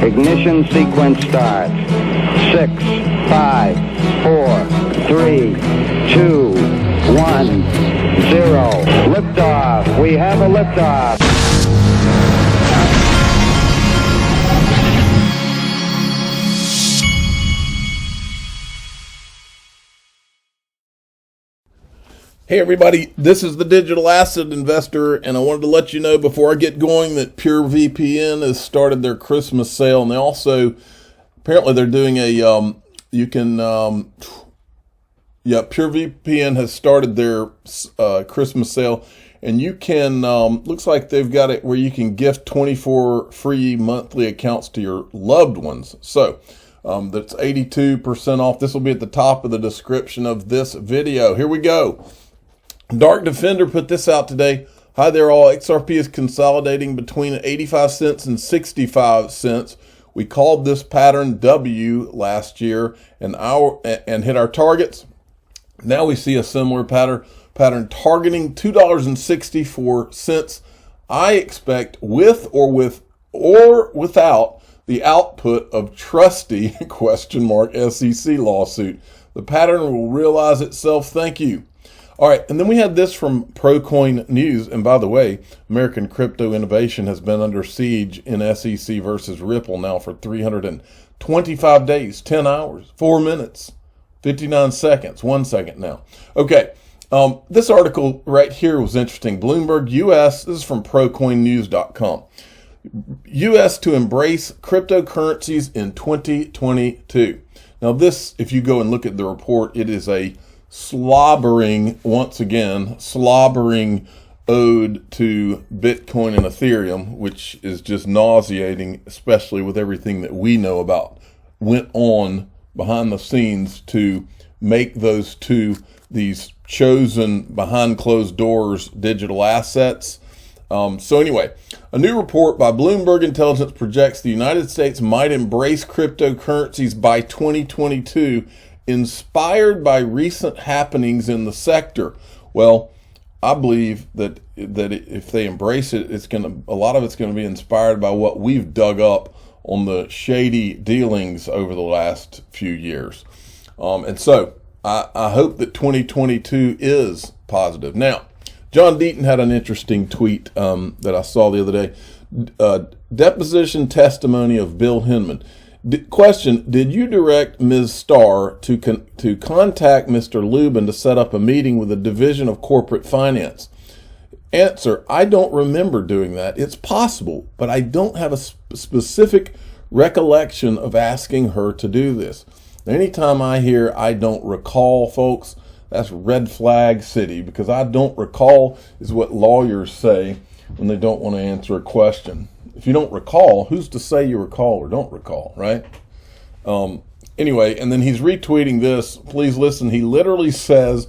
Ignition sequence starts. 6, 5, 4, 3, 2, 1, 0. Liftoff. We have a liftoff. Hey everybody, this is the Digital Asset Investor, and I wanted to let you know before I get going that PureVPN has started their Christmas sale, and they also, apparently they're doing a, PureVPN has started their Christmas sale, and you can, looks like they've got it where you can gift 24 free monthly accounts to your loved ones. So, that's 82% off. This will be at the top of the description of this video. Here we go. Dark Defender put this out today. Hi there all. XRP is consolidating between 85 cents and 65 cents. We called this pattern W last year and hit our targets. Now we see a similar pattern targeting $2.64. I expect with or without the output of trusty (SEC) lawsuit. The pattern will realize itself. Thank you. All right, and then we had this from ProCoin News. And by the way, American crypto innovation has been under siege in SEC versus Ripple now for 325 days, 10 hours, 4 minutes, 59 seconds, 1 second now. Okay, this article right here was interesting. Bloomberg US, this is from ProCoinNews.com. U.S. to embrace cryptocurrencies in 2022. Now this, if you go and look at the report, it is a slobbering ode to Bitcoin and Ethereum, which is just nauseating, especially with everything that we know about went on behind the scenes to make these chosen behind closed doors digital assets. So anyway, a new report by Bloomberg Intelligence projects the United States might embrace cryptocurrencies by 2022, inspired by recent happenings in the sector. Well, I believe that if they embrace it, a lot of it's going to be inspired by what we've dug up on the shady dealings over the last few years. And so I hope that 2022 is positive. Now, John Deaton had an interesting tweet that I saw the other day. Deposition testimony of Bill Hinman. Question: did you direct Ms. Starr to contact Mr. Lubin to set up a meeting with the Division of Corporate Finance? Answer: I don't remember doing that. It's possible, but I don't have a specific recollection of asking her to do this. Anytime I hear "I don't recall," folks, that's red flag city, because I don't recall is what lawyers say when they don't want to answer a question. If you don't recall, who's to say you recall or don't recall, right? Anyway, and then he's retweeting this. Please listen. He literally says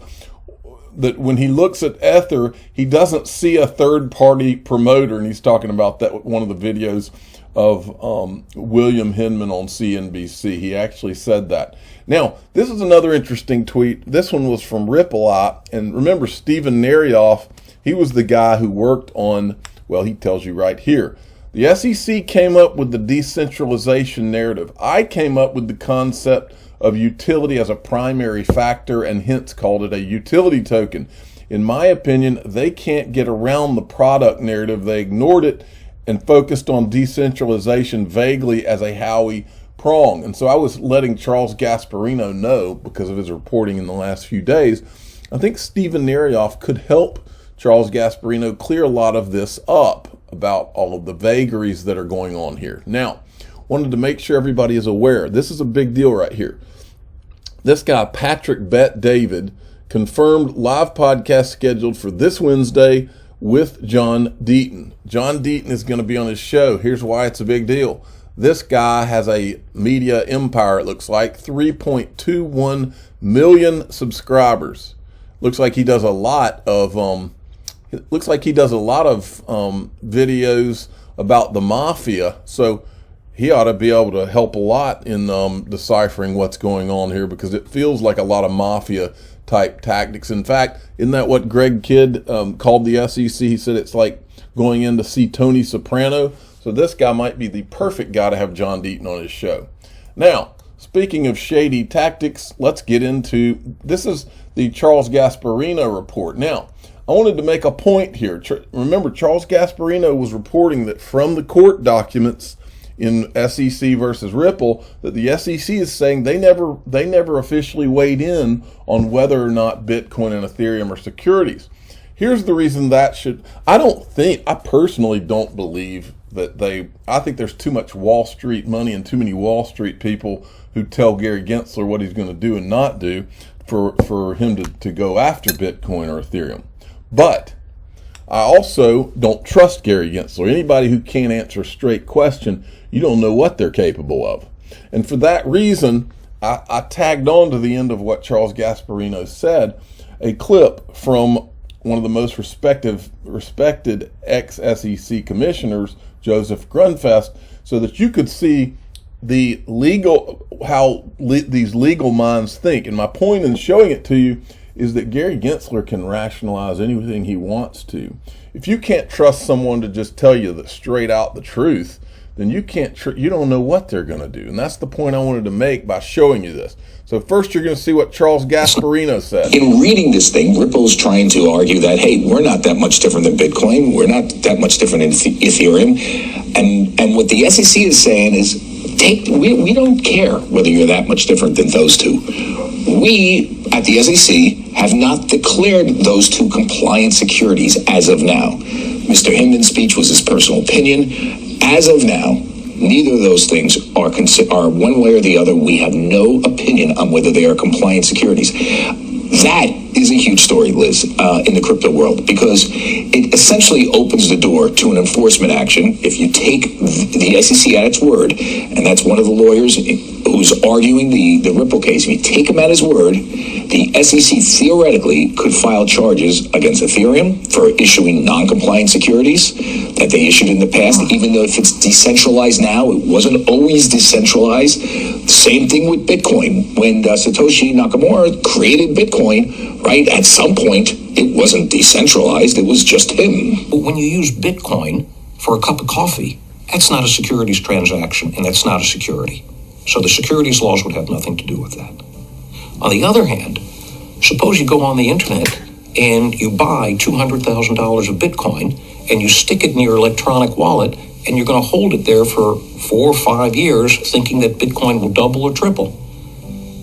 that when he looks at Ether, he doesn't see a third-party promoter, and he's talking about that one of the videos of William Hinman on CNBC. He actually said that. Now, this is another interesting tweet. This one was from Ripple, and remember Stephen Narioff, he was the guy who worked on, well, he tells you right here. The SEC came up with the decentralization narrative. I came up with the concept of utility as a primary factor and hence called it a utility token. In my opinion, they can't get around the product narrative. They ignored it and focused on decentralization vaguely as a Howie prong. And so I was letting Charles Gasparino know, because of his reporting in the last few days, I think Stephen Narioff could help Charles Gasparino clear a lot of this up about all of the vagaries that are going on here. Now, wanted to make sure everybody is aware. This is a big deal right here. This guy, Patrick Bet David, confirmed live podcast scheduled for this Wednesday with John Deaton. John Deaton is going to be on his show. Here's why it's a big deal. This guy has a media empire, it looks like, 3.21 million subscribers. Looks like he does a lot of videos about the mafia, so he ought to be able to help a lot in deciphering what's going on here, because it feels like a lot of mafia type tactics. In fact, isn't that what Greg Kidd called the SEC? He said it's like going in to see Tony Soprano. So this guy might be the perfect guy to have John Deaton on his show. Now, speaking of shady tactics, let's get into, this is the Charles Gasparino report. Now, I wanted to make a point here. Remember, Charles Gasparino was reporting that from the court documents in SEC versus Ripple, that the SEC is saying they never officially weighed in on whether or not Bitcoin and Ethereum are securities. Here's the reason that I personally don't believe that I think there's too much Wall Street money and too many Wall Street people who tell Gary Gensler what he's going to do and not do for him to go after Bitcoin or Ethereum. But I also don't trust Gary Gensler. Anybody who can't answer a straight question, you don't know what they're capable of. And for that reason, I tagged on to the end of what Charles Gasparino said, a clip from one of the most respected ex-SEC commissioners, Joseph Grunfest, so that you could see the how these legal minds think. And my point in showing it to you is that Gary Gensler can rationalize anything he wants to. If you can't trust someone to just tell you straight out the truth, then you don't know what they're going to do. And that's the point I wanted to make by showing you this. So first you're going to see what Charles Gasparino said. In reading this thing, Ripple's trying to argue that, hey, we're not that much different than Bitcoin. We're not that much different than Ethereum. And what the SEC is saying is, we don't care whether you're that much different than those two. We, at the SEC, have not declared those two compliant securities as of now. Mr. Hinman's speech was his personal opinion. As of now, neither of those things are one way or the other. We have no opinion on whether they are compliant securities. That is a huge story, Liz, in the crypto world, because it essentially opens the door to an enforcement action. If you take the SEC at its word, and that's one of the lawyers who's arguing the Ripple case, if you take him at his word, the SEC theoretically could file charges against Ethereum for issuing non-compliant securities that they issued in the past, even though if it's decentralized now, it wasn't always decentralized. Same thing with Bitcoin. When Satoshi Nakamoto created Bitcoin, right, at some point, it wasn't decentralized, it was just him. When you use Bitcoin for a cup of coffee, that's not a securities transaction, and that's not a security. So the securities laws would have nothing to do with that. On the other hand, suppose you go on the internet and you buy $200,000 of Bitcoin and you stick it in your electronic wallet and you're going to hold it there for 4 or 5 years thinking that Bitcoin will double or triple.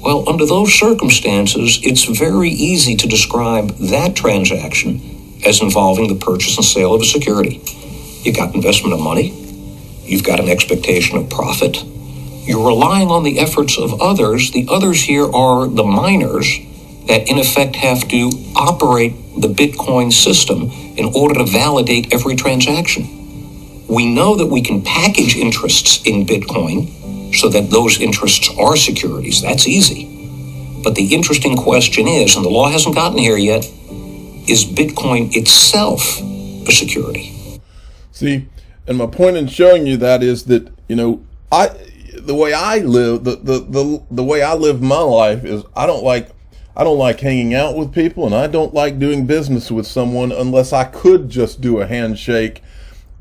Well, under those circumstances, it's very easy to describe that transaction as involving the purchase and sale of a security. You got investment of money. You've got an expectation of profit. You're relying on the efforts of others. The others here are the miners that in effect have to operate the Bitcoin system in order to validate every transaction. We know that we can package interests in Bitcoin so that those interests are securities. That's easy. But the interesting question is, and the law hasn't gotten here yet, is Bitcoin itself a security? See, and my point in showing you that is that, the way I live, the way I live my life is I don't like hanging out with people, and I don't like doing business with someone unless I could just do a handshake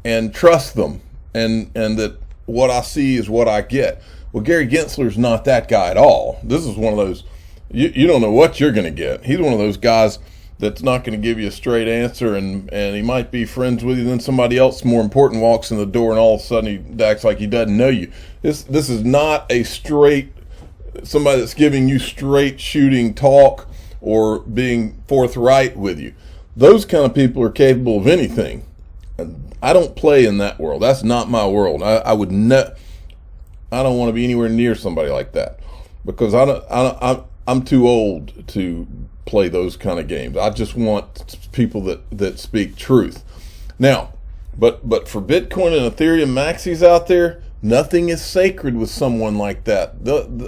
and trust them, and that what I see is what I get. Well, Gary Gensler's not that guy at all. This is one of those, you don't know what you're going to get. He's one of those guys that's not going to give you a straight answer, and he might be friends with you, then somebody else more important walks in the door and all of a sudden he acts like he doesn't know you. This is not a straight, somebody that's giving you straight shooting talk or being forthright with you. Those kind of people are capable of anything. I don't play in that world. That's not my world. I don't want to be anywhere near somebody like that, because I'm too old to play those kind of games. I just want people that speak truth. Now, but for Bitcoin and Ethereum maxis out there, nothing is sacred with someone like that.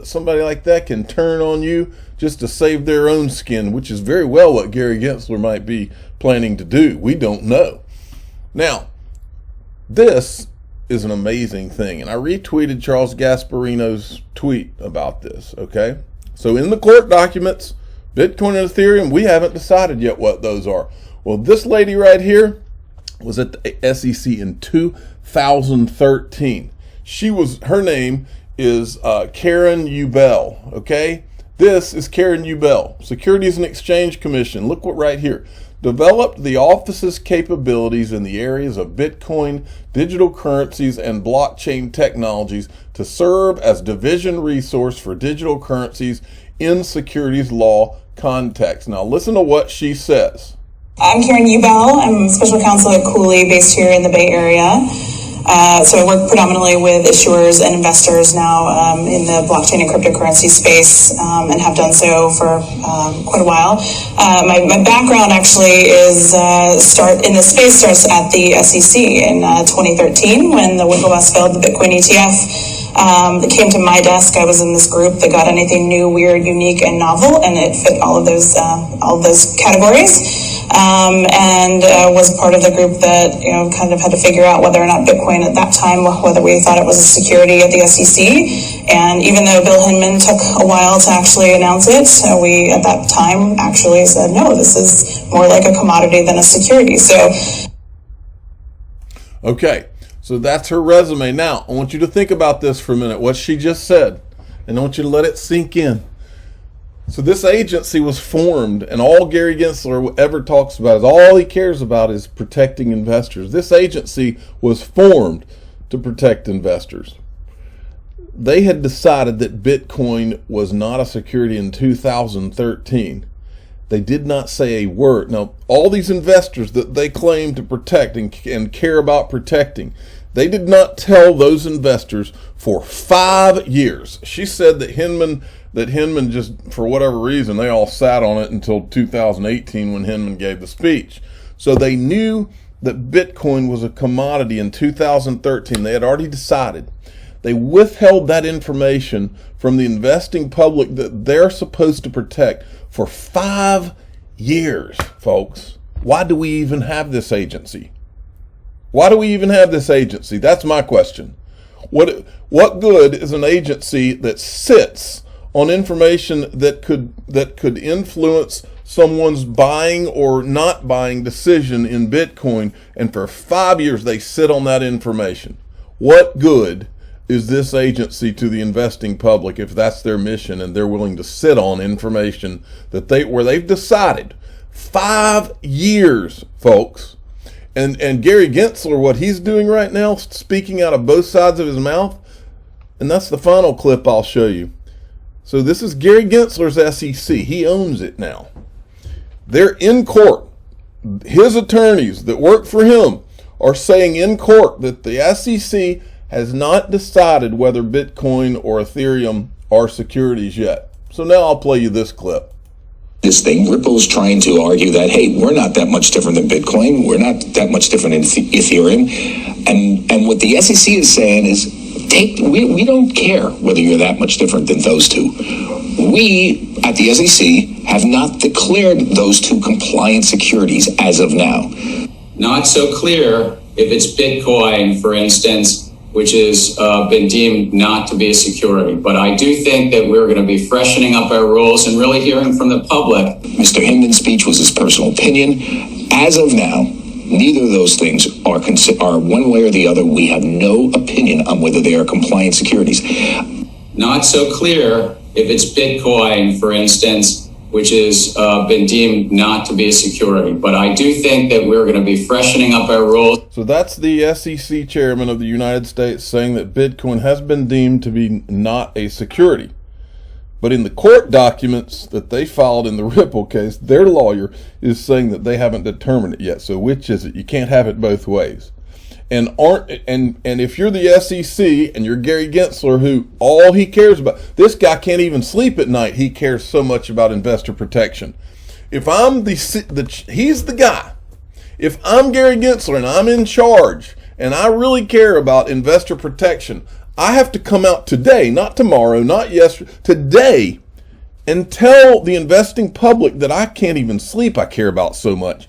Somebody like that can turn on you just to save their own skin, which is very well what Gary Gensler might be planning to do. We don't know. Now, this is an amazing thing, and I retweeted Charles Gasparino's tweet about this, okay? So in the court documents, Bitcoin and Ethereum, we haven't decided yet what those are. Well, this lady right here was at the SEC in 2013. Her name is Karen Ubell, okay? This is Karen Ubell, Securities and Exchange Commission. Look what right here. Developed the office's capabilities in the areas of Bitcoin, digital currencies, and blockchain technologies to serve as division resource for digital currencies in securities law context. Now listen to what she says. I'm Karen Ubell. I'm special counsel at Cooley based here in the Bay Area. So I work predominantly with issuers and investors now in the blockchain and cryptocurrency space and have done so for quite a while. My background actually is in the space starts at the SEC in 2013 when the Winklevoss failed the Bitcoin ETF. It came to my desk. I was in this group that got anything new, weird, unique, and novel, and it fit all of those categories. And was part of the group that kind of had to figure out whether or not Bitcoin at that time, whether we thought it was a security at the SEC. And even though Bill Hinman took a while to actually announce it, we at that time actually said, no, this is more like a commodity than a security. Okay, so that's her resume. Now, I want you to think about this for a minute, what she just said, and I want you to let it sink in. So this agency was formed, and all Gary Gensler ever talks about is all he cares about is protecting investors. This agency was formed to protect investors. They had decided that Bitcoin was not a security in 2013. They did not say a word. Now, all these investors that they claim to protect and care about protecting, they did not tell those investors for 5 years. She said that Hinman just, for whatever reason, they all sat on it until 2018 when Hinman gave the speech. So they knew that Bitcoin was a commodity in 2013. They had already decided. They withheld that information from the investing public that they're supposed to protect for 5 years, folks. Why do we even have this agency? Why do we even have this agency? That's my question. What good is an agency that sits on information that could influence someone's buying or not buying decision in Bitcoin, and for 5 years they sit on that information? What good is this agency to the investing public if that's their mission and they're willing to sit on information that where they've decided? 5 years, folks. And Gary Gensler, what he's doing right now, speaking out of both sides of his mouth, and that's the final clip I'll show you. So this is Gary Gensler's SEC. He owns it now. They're in court. His attorneys that work for him are saying in court that the SEC has not decided whether Bitcoin or Ethereum are securities yet. So now I'll play you this clip. This thing, Ripple's trying to argue that, hey, we're not that much different than Bitcoin. We're not that much different in Ethereum. And what the SEC is saying is, we don't care whether you're that much different than those two. We, at the SEC, have not declared those two compliant securities as of now. Not so clear if it's Bitcoin, for instance, which has been deemed not to be a security. But I do think that we're going to be freshening up our rules and really hearing from the public. Mr. Hinman's speech was his personal opinion. As of now, neither of those things are one way or the other. We have no opinion on whether they are compliant securities. Not so clear if it's Bitcoin, for instance, which has been deemed not to be a security. But I do think that we're going to be freshening up our rules. So that's the SEC chairman of the United States saying that Bitcoin has been deemed to be not a security. But in the court documents that they filed in the Ripple case, their lawyer is saying that they haven't determined it yet. So which is it? You can't have it both ways. And if you're the SEC and you're Gary Gensler, who all he cares about, this guy can't even sleep at night. He cares so much about investor protection. If I'm he's the guy. If I'm Gary Gensler and I'm in charge and I really care about investor protection, I have to come out today, not tomorrow, not yesterday, today, and tell the investing public that I can't even sleep. I care about so much.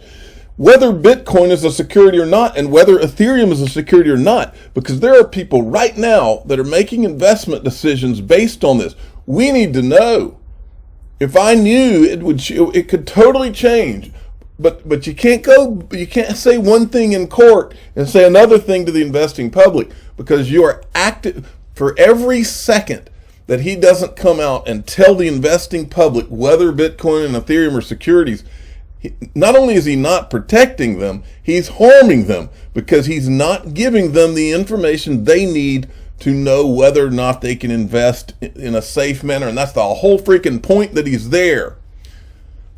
Whether Bitcoin is a security or not, and whether Ethereum is a security or not, because there are people right now that are making investment decisions based on this. We need to know. If I knew, it could totally change But you can't say one thing in court and say another thing to the investing public, because you are active for every second that he doesn't come out and tell the investing public whether Bitcoin and Ethereum are securities. Not only is he not protecting them, he's harming them, because he's not giving them the information they need to know whether or not they can invest in a safe manner. And that's the whole freaking point that he's there.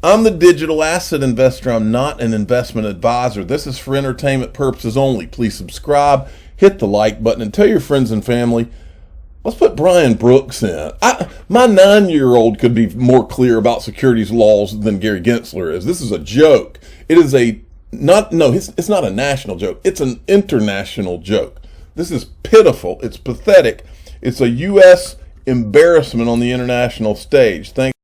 I'm the digital asset investor. I'm not an investment advisor. This is for entertainment purposes only. Please subscribe, hit the like button, and tell your friends and family. Let's put Brian Brooks in. My 9-year-old could be more clear about securities laws than Gary Gensler is. This is a joke. It is it's not a national joke. It's an international joke. This is pitiful. It's pathetic. It's a U.S. embarrassment on the international stage. Thank